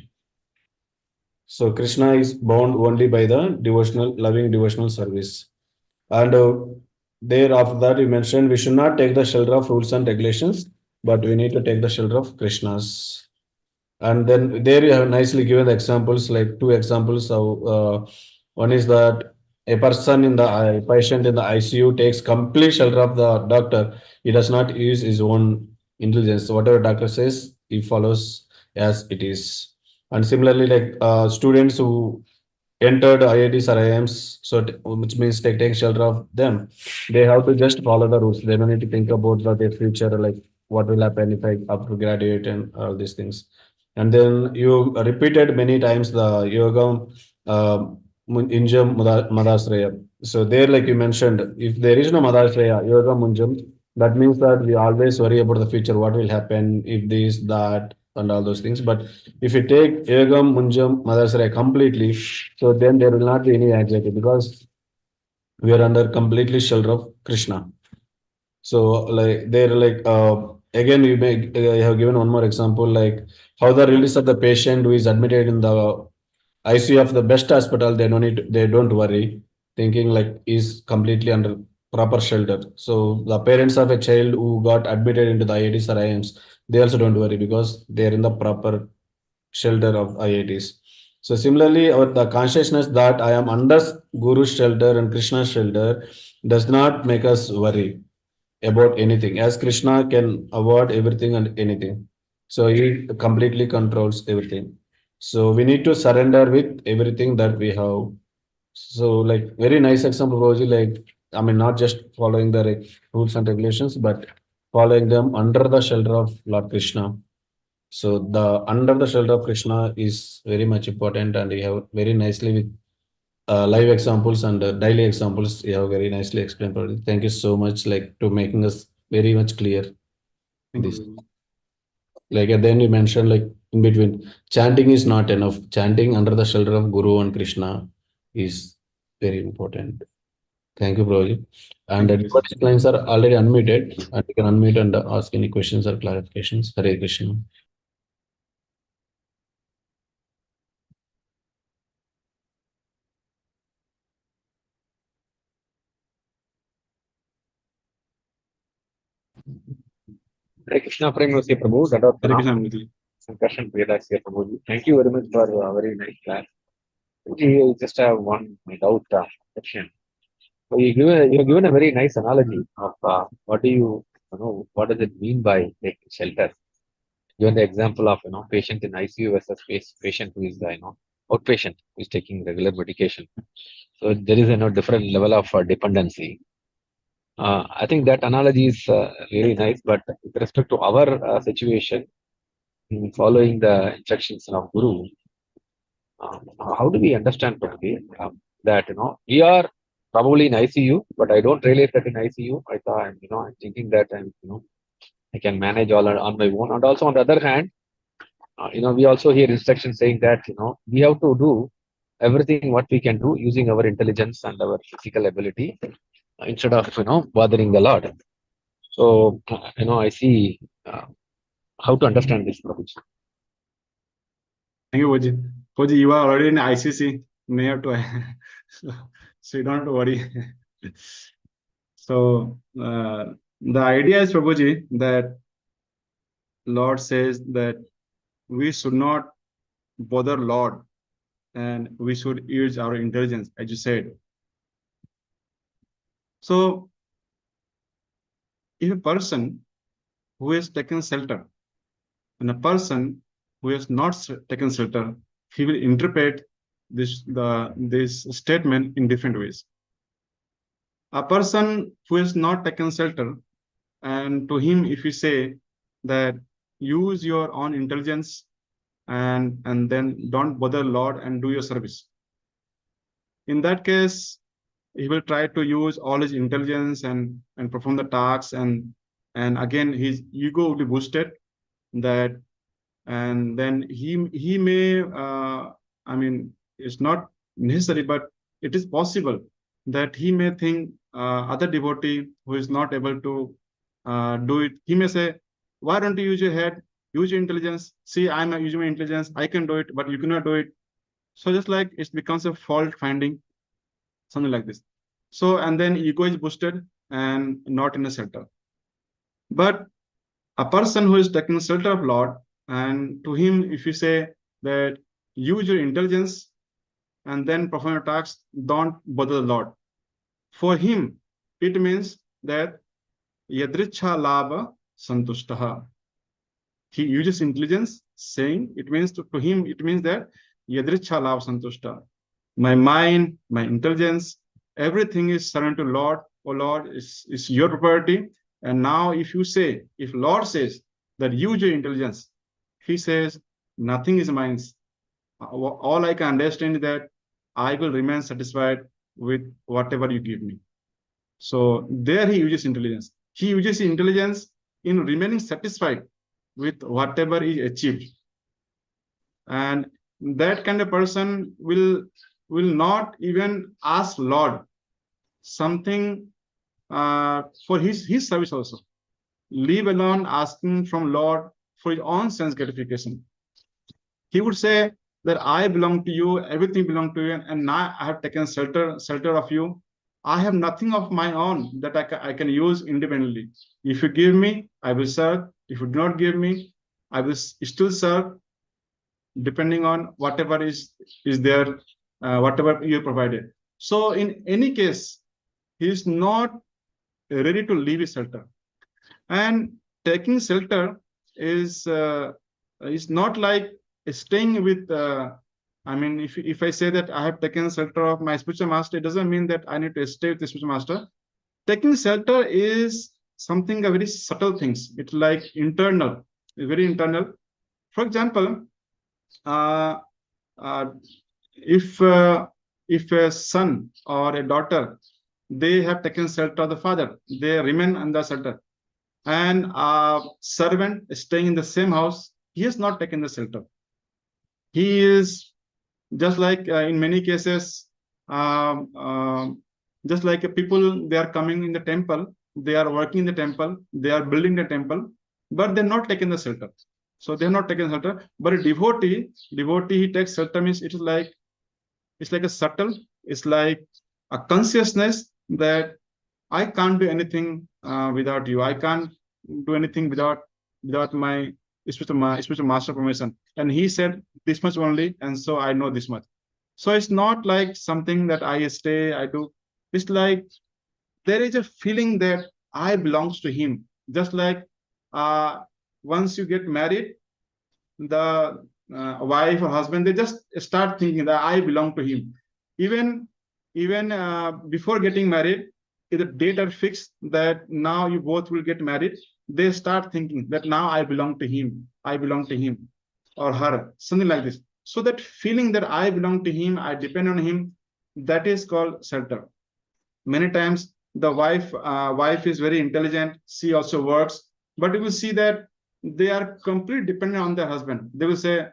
A: So Krishna is bound only by the loving devotional service. And there after that we mentioned we should not take the shelter of rules and regulations, but we need to take the shelter of Krishna's. And then there you have nicely given the examples, like two examples of one is that a person in the patient in the ICU takes complete shelter of the doctor. He does not use his own intelligence. Whatever doctor says, he follows as it is. And similarly, students who entered IITs or IIMs, so which means take shelter of them. They have to just follow the rules. They don't need to think about their future, like what will happen if I up to graduate and all these things. And then you repeated many times the yoga uh, Injam Madasraya. So there, like you mentioned, if there is no Madasraya, yoga Munjam, that means that we always worry about the future, what will happen if this, that, and all those things. But if you take Yogam, Munjam, Madasraya completely, so then there will not be any anxiety because we are under completely shelter of Krishna. So like they're again you may have given one more example like how the release of the patient who is admitted in the ICU of the best hospital, they don't worry, thinking like is completely under proper shelter. So the parents of a child who got admitted into the IITs or IIMs, they also don't worry because they are in the proper shelter of IITs. So similarly, the consciousness that I am under Guru's shelter and Krishna's shelter does not make us worry about anything, as Krishna can avoid everything and anything. So he completely controls everything. So we need to surrender with everything that we have. So like very nice example, Roji, like I mean not just following the rules and regulations, but following them under the shelter of Lord Krishna. So the under the shelter of Krishna is very much important, and we have very nicely with live examples and daily examples. You have very nicely explained. Prabhu. Thank you so much, like to making us very much clear
C: Thank
A: this.
C: you.
A: Like and then you mentioned like in between, chanting is not enough. Chanting under the shelter of Guru and Krishna is very important. Thank you, Prabhu. And
C: Thank you, Krishna.
A: everybody's lines are already unmuted, and you can unmute and ask any questions or clarifications. Hare Krishna.
D: Hare Krishna, Premavasya, Prabhu. That was
C: Hare
D: Pranam.
C: Krishna, Nidhi.
D: Sankarshan Vedasya, Prabhu. Thank you very much for a very nice class. I just have one doubt question. So you have given a very nice analogy of what do what does it mean by like shelter? Given the example of patient in ICU versus patient who is outpatient who is taking regular medication. So there is different level of dependency. I think that analogy is really nice, but with respect to our situation, following the instructions of Guru, how do we understand, Prabhuji, that we are probably in ICU, but I don't realize that in ICU. I thought, I'm thinking that I can manage all on my own. And also on the other hand, we also hear instructions saying that we have to do everything what we can do using our intelligence and our physical ability instead of bothering the Lord. So I see how to understand this, Prabhuji.
C: Thank you, Koji. Koji, you are already in ICC, near to, so you don't have to worry. So the idea is, Prabhuji, that Lord says that we should not bother Lord and we should use our intelligence, as you said. So if a person who has taken shelter and a person who has not taken shelter, he will interpret this statement in different ways. A person who has not taken shelter, and to him, if you say that use your own intelligence and then don't bother Lord and do your service. In that case, he will try to use all his intelligence and perform the tasks, and again his ego will be boosted, that and then he may I mean, it's not necessary, but it is possible that he may think other devotee who is not able to do it, he may say, why don't you use your head, use your intelligence, see, I'm using my intelligence, I can do it, but you cannot do it. So just like it becomes a fault finding, something like this. So and then ego is boosted and not in a shelter. But a person who is taking shelter of Lord, and to him, if you say that use your intelligence and then perform your tasks, don't bother the Lord. For him, it means that yadricha labha santushtaha. He uses intelligence, saying it means to him, it means that yadricha labha santushta. My mind, my intelligence, everything is surrendered to Lord. Oh Lord, is your property. And now if you say, if Lord says that use your intelligence, he says, nothing is mine. All I can understand is that I will remain satisfied with whatever you give me. So there he uses intelligence. He uses intelligence in remaining satisfied with whatever is achieved. And that kind of person will not even ask Lord something for his service also. Leave alone asking from Lord for his own sense gratification. He would say that I belong to you, everything belongs to you, and now I have taken shelter of you. I have nothing of my own that I can use independently. If you give me, I will serve. If you do not give me, I will still serve, depending on whatever is there, whatever you provided. So in any case, he is not ready to leave his shelter. And taking shelter is not like staying with. I mean, if I say that I have taken shelter of my spiritual master, it doesn't mean that I need to stay with the spiritual master. Taking shelter is something a very subtle things. It's like internal, very internal. For example, uh, uh, if a son or a daughter, they have taken shelter of the father, they remain under shelter, and a servant staying in the same house, he has not taken the shelter. He is just like in many cases, um, um, just like people, they are coming in the temple, they are working in the temple, they are building the temple, but they're not taking the shelter. So they're not taking shelter. But a devotee, he takes shelter means it's like a subtle, it's like a consciousness that I can't do anything without you. I can't do anything without my spiritual master permission. And he said this much only, and so I know this much. So it's not like something that I stay, I do. It's like there is a feeling that I belongs to him. Just like uh, once you get married, the wife or husband, they just start thinking that I belong to him. Even before getting married, if the date are fixed that now you both will get married, they start thinking that now I belong to him, or her, something like this. So that feeling that I belong to him, I depend on him, that is called shelter. Many times the wife is very intelligent, she also works, but you will see that they are completely dependent on their husband. They will say,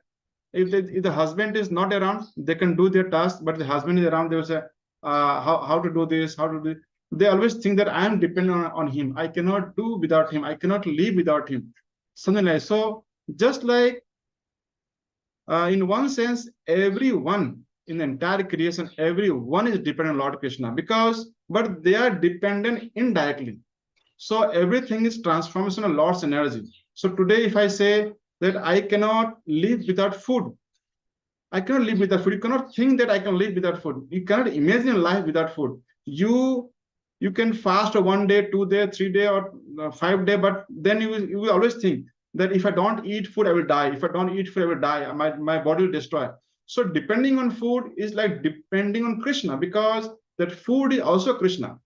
C: if the husband is not around, they can do their task, but the husband is around, they will say, how to do this, how to do. They always think that I am dependent on him. I cannot do without him. I cannot live without him. Something like so. Just like in one sense, everyone in the entire creation, everyone is dependent on Lord Krishna but they are dependent indirectly. So everything is transformation of Lord's energy. So today, if I say that I cannot live without food, I cannot live without food. You cannot think that I can live without food. You cannot imagine life without food. You can fast 1 day, 2 day, 3 day, or 5 day, but then you will always think that if I don't eat food, I will die. If I don't eat food, I will die. My body will destroy. So depending on food is like depending on Krishna, because that food is also Krishna.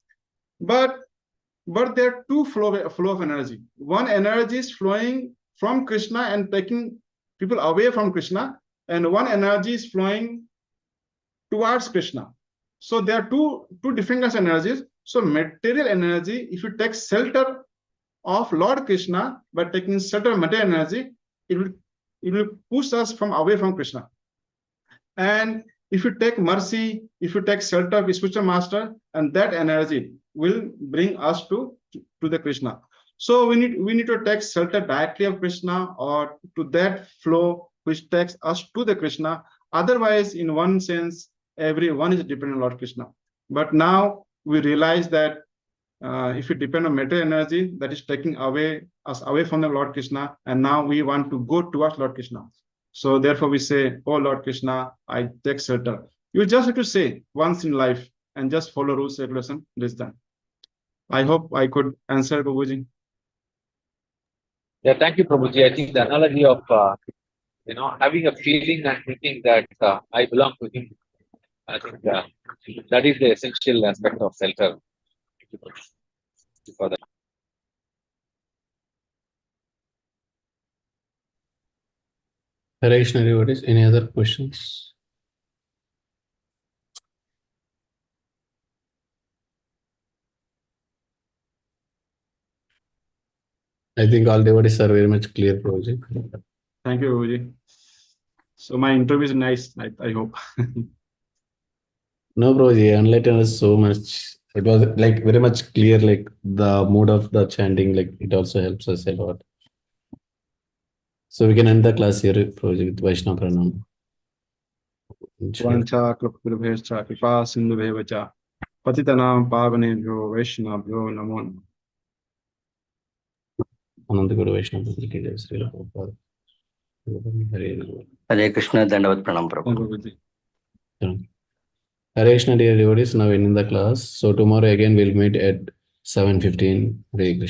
C: But there are two flow of energy. One energy is flowing from Krishna and taking people away from Krishna, and one energy is flowing towards Krishna. So there are two different kinds of energies. So material energy, if you take shelter of Lord Krishna by taking shelter of material energy, it will push us from away from Krishna. And if you take mercy, if you take shelter of spiritual master, and that energy will bring us to the Krishna. So we need to take shelter directly of Krishna, or to that flow which takes us to the Krishna. Otherwise, in one sense, everyone is dependent on Lord Krishna. But now we realize that if we depend on material energy, that is taking us away from the Lord Krishna, and now we want to go towards Lord Krishna. So therefore we say, oh Lord Krishna, I take shelter. You just have to say once in life and just follow rules, regulation, this done. I hope I could answer, Prabhuji.
D: Yeah, thank you, Prabhuji. I think the analogy of having a feeling and thinking that I belong to him, I think that is the essential aspect of shelter. Thank you, Prabhuji, for that.
A: Hare Krishna, devotees. Any other questions? I think all devotees are very much clear, Prabhuji.
C: Thank you, Prabhuji. So my interview is nice, I hope.
A: No, Prabhuji, enlightened us so much. It was like very much clear, like the mood of the chanting, like it also helps us a lot. So we can end the class here, Prabhuji, with Vaishnava Pranam.
C: Vancha कृपा कृपा सिंधुभ्यः च पतितनां पावनेभ्यो वैष्णवेभ्यो नमो नमः.
A: Ananda Guru Vaishnava Pranam ki jai, Srila Prabhupada. Hare Krishna.
E: Hare Krishna, Dandavat Pranam,
C: Thank
E: Prabhu.
C: you, Prabhuji.
A: Hare Krishna, dear devotees. Now ending the class. So tomorrow again we'll meet at 7:15. Hare Krishna.